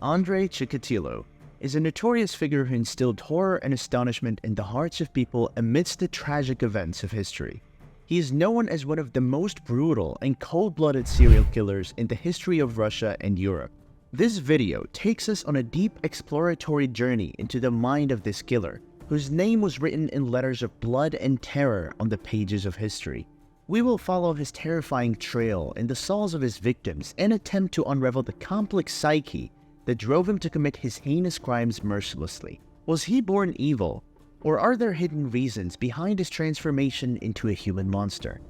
Andrei Chikatilo is a notorious figure who instilled horror and astonishment in the hearts of people amidst the tragic events of history. He is known as one of the most brutal and cold-blooded serial killers in the history of Russia and Europe. This video takes us on a deep exploratory journey into the mind of this killer, whose name was written in letters of blood and terror on the pages of history. We will follow his terrifying trail in the souls of his victims and attempt to unravel the complex psyche that drove him to commit his heinous crimes mercilessly. Was he born evil, or are there hidden reasons behind his transformation into a human monster?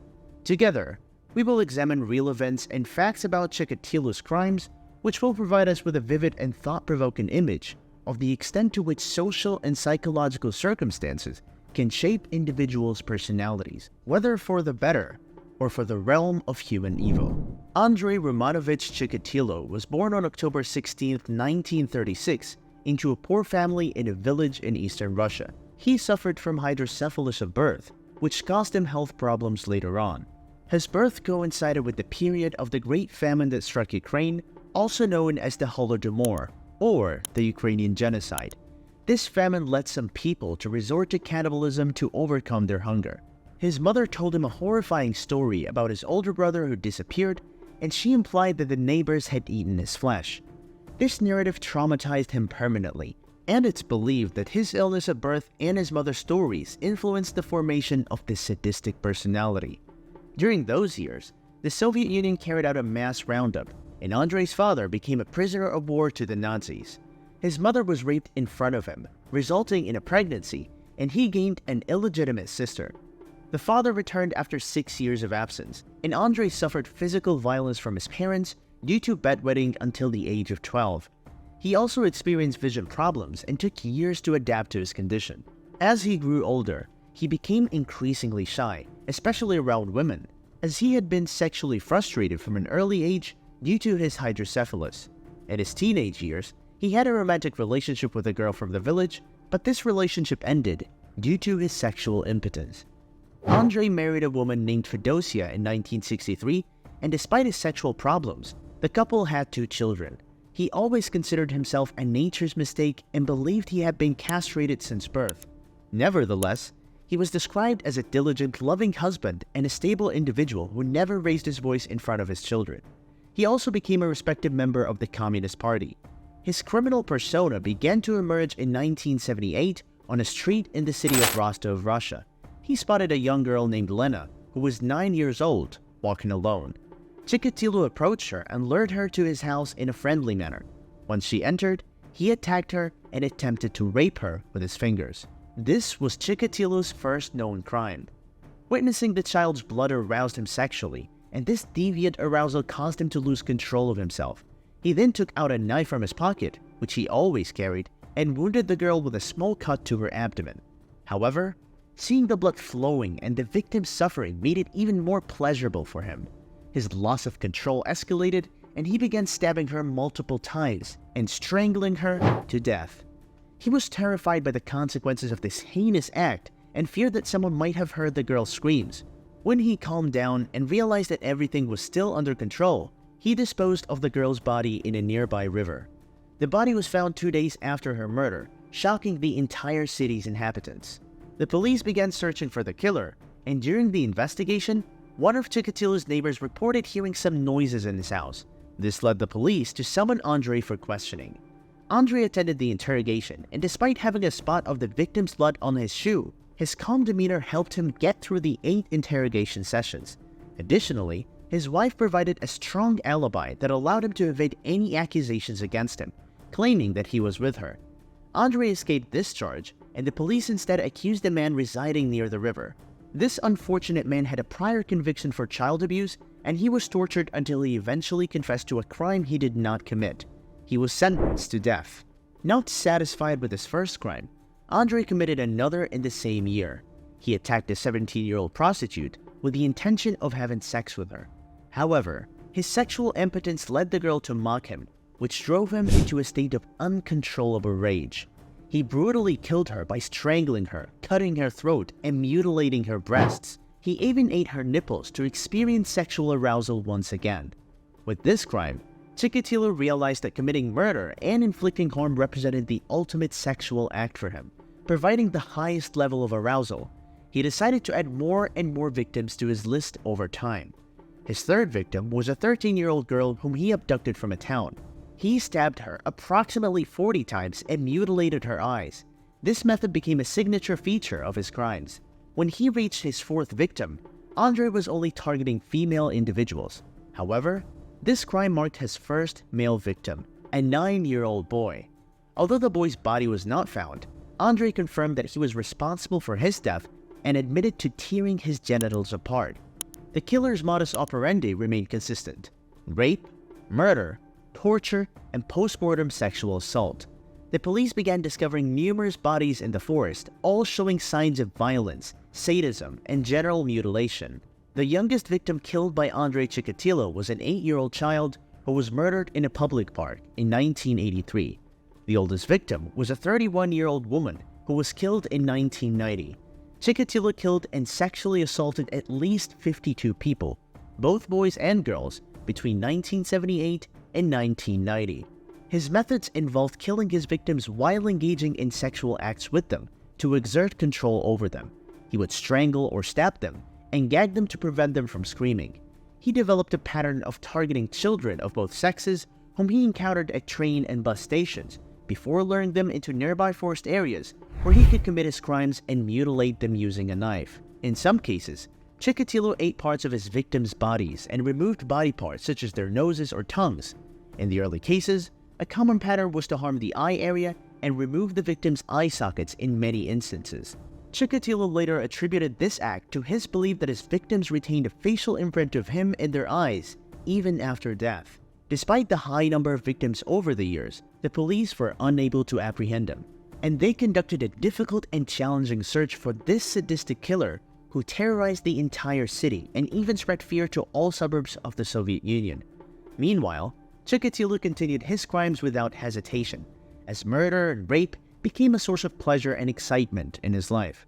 Together, we will examine real events and facts about Chikatilo's crimes, which will provide us with a vivid and thought-provoking image of the extent to which social and psychological circumstances can shape individuals' personalities, whether for the better or for the realm of human evil. Andrei Romanovich Chikatilo was born on October 16, 1936, into a poor family in a village in eastern Russia. He suffered from hydrocephalus of birth, which caused him health problems later on. His birth coincided with the period of the Great Famine that struck Ukraine, also known as the Holodomor, or the Ukrainian Genocide. This famine led some people to resort to cannibalism to overcome their hunger. His mother told him a horrifying story about his older brother who disappeared, and she implied that the neighbors had eaten his flesh. This narrative traumatized him permanently, and it's believed that his illness at birth and his mother's stories influenced the formation of this sadistic personality. During those years, the Soviet Union carried out a mass roundup, and Andrei's father became a prisoner of war to the Nazis. His mother was raped in front of him, resulting in a pregnancy, and he gained an illegitimate sister. The father returned after 6 years of absence, and Andrei suffered physical violence from his parents due to bedwetting until the age of 12. He also experienced vision problems and took years to adapt to his condition. As he grew older, he became increasingly shy, especially around women, as he had been sexually frustrated from an early age due to his hydrocephalus. In his teenage years, he had a romantic relationship with a girl from the village, but this relationship ended due to his sexual impotence. Andrei married a woman named Fedosia in 1963, and despite his sexual problems, the couple had 2 children. He always considered himself a nature's mistake and believed he had been castrated since birth. Nevertheless, he was described as a diligent, loving husband and a stable individual who never raised his voice in front of his children. He also became a respected member of the Communist Party. His criminal persona began to emerge in 1978 on a street in the city of Rostov, Russia. He spotted a young girl named Lena, who was 9 years old, walking alone. Chikatilo approached her and lured her to his house in a friendly manner. Once she entered, he attacked her and attempted to rape her with his fingers. This was Chikatilo's first known crime. Witnessing the child's blood aroused him sexually, and this deviant arousal caused him to lose control of himself. He then took out a knife from his pocket, which he always carried, and wounded the girl with a small cut to her abdomen. However, seeing the blood flowing and the victim's suffering made it even more pleasurable for him. His loss of control escalated, and he began stabbing her multiple times and strangling her to death. He was terrified by the consequences of this heinous act and feared that someone might have heard the girl's screams. When he calmed down and realized that everything was still under control, he disposed of the girl's body in a nearby river. The body was found 2 days after her murder, shocking the entire city's inhabitants. The police began searching for the killer, and during the investigation, one of Chikatilo's neighbors reported hearing some noises in his house. This led the police to summon Andrei for questioning. Andrei attended the interrogation, and despite having a spot of the victim's blood on his shoe, his calm demeanor helped him get through the 8 interrogation sessions. Additionally, his wife provided a strong alibi that allowed him to evade any accusations against him, claiming that he was with her. Andrei escaped this charge, and the police instead accused a man residing near the river. This unfortunate man had a prior conviction for child abuse, and he was tortured until he eventually confessed to a crime he did not commit. He was sentenced to death. Not satisfied with his first crime, Andrei committed another in the same year. He attacked a 17-year-old prostitute with the intention of having sex with her. However, his sexual impotence led the girl to mock him, which drove him into a state of uncontrollable rage. He brutally killed her by strangling her, cutting her throat, and mutilating her breasts. He even ate her nipples to experience sexual arousal once again. With this crime, Chikatilo realized that committing murder and inflicting harm represented the ultimate sexual act for him, providing the highest level of arousal. He decided to add more and more victims to his list over time. His third victim was a 13-year-old girl whom he abducted from a town. He stabbed her approximately 40 times and mutilated her eyes. This method became a signature feature of his crimes. When he reached his fourth victim, Andrei was only targeting female individuals. However, this crime marked his first male victim, a 9-year-old boy. Although the boy's body was not found, Andrei confirmed that he was responsible for his death and admitted to tearing his genitals apart. The killer's modus operandi remained consistent: rape, murder, torture, and post-mortem sexual assault. The police began discovering numerous bodies in the forest, all showing signs of violence, sadism, and general mutilation. The youngest victim killed by Andrei Chikatilo was an 8-year-old child who was murdered in a public park in 1983. The oldest victim was a 31-year-old woman who was killed in 1990. Chikatilo killed and sexually assaulted at least 52 people, both boys and girls, between 1978 and 1990. His methods involved killing his victims while engaging in sexual acts with them to exert control over them. He would strangle or stab them and gag them to prevent them from screaming. He developed a pattern of targeting children of both sexes whom he encountered at train and bus stations before luring them into nearby forest areas where he could commit his crimes and mutilate them using a knife. In some cases, Chikatilo ate parts of his victims' bodies and removed body parts such as their noses or tongues. In the early cases, a common pattern was to harm the eye area and remove the victim's eye sockets in many instances. Chikatilo later attributed this act to his belief that his victims retained a facial imprint of him in their eyes, even after death. Despite the high number of victims over the years, the police were unable to apprehend him, and they conducted a difficult and challenging search for this sadistic killer who terrorized the entire city and even spread fear to all suburbs of the Soviet Union. Meanwhile, Chikatilo continued his crimes without hesitation, as murder and rape became a source of pleasure and excitement in his life.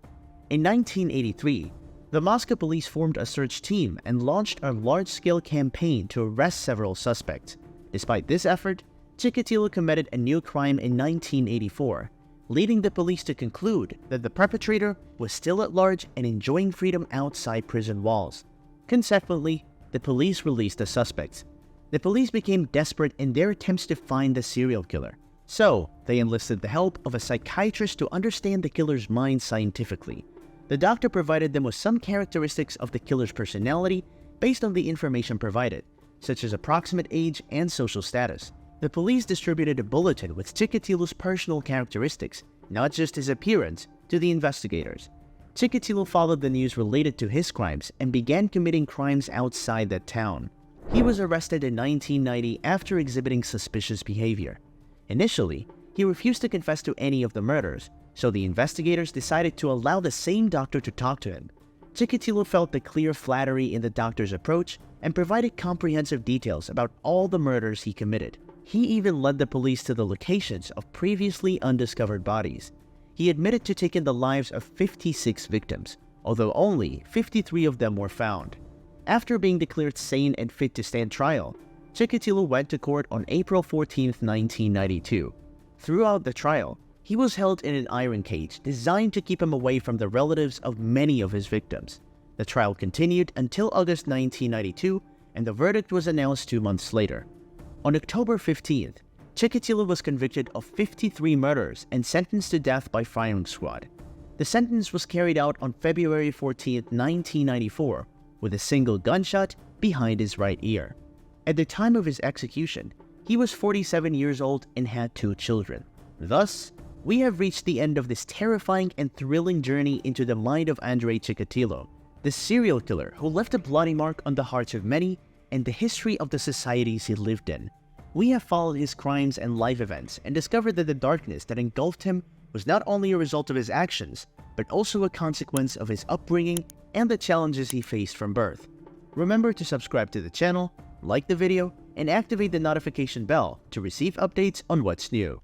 In 1983, the Moscow police formed a search team and launched a large-scale campaign to arrest several suspects. Despite this effort, Chikatilo committed a new crime in 1984, leading the police to conclude that the perpetrator was still at large and enjoying freedom outside prison walls. Consequently, the police released the suspects. The police became desperate in their attempts to find the serial killer, so they enlisted the help of a psychiatrist to understand the killer's mind scientifically. The doctor provided them with some characteristics of the killer's personality based on the information provided, such as approximate age and social status. The police distributed a bulletin with Chikatilo's personal characteristics, not just his appearance, to the investigators. Chikatilo followed the news related to his crimes and began committing crimes outside that town. He was arrested in 1990 after exhibiting suspicious behavior. Initially, he refused to confess to any of the murders, so the investigators decided to allow the same doctor to talk to him. Chikatilo felt the clear flattery in the doctor's approach and provided comprehensive details about all the murders he committed. He even led the police to the locations of previously undiscovered bodies. He admitted to taking the lives of 56 victims, although only 53 of them were found. After being declared sane and fit to stand trial, Chikatilo went to court on April 14, 1992. Throughout the trial, he was held in an iron cage designed to keep him away from the relatives of many of his victims. The trial continued until August 1992, and the verdict was announced 2 months later. On October 15th, Chikatilo was convicted of 53 murders and sentenced to death by firing squad. The sentence was carried out on February 14, 1994, with a single gunshot behind his right ear. At the time of his execution, he was 47 years old and had 2 children. Thus, we have reached the end of this terrifying and thrilling journey into the mind of Andrei Chikatilo, the serial killer who left a bloody mark on the hearts of many and the history of the societies he lived in. We have followed his crimes and life events and discovered that the darkness that engulfed him was not only a result of his actions, but also a consequence of his upbringing and the challenges he faced from birth. Remember to subscribe to the channel, like the video, and activate the notification bell to receive updates on what's new.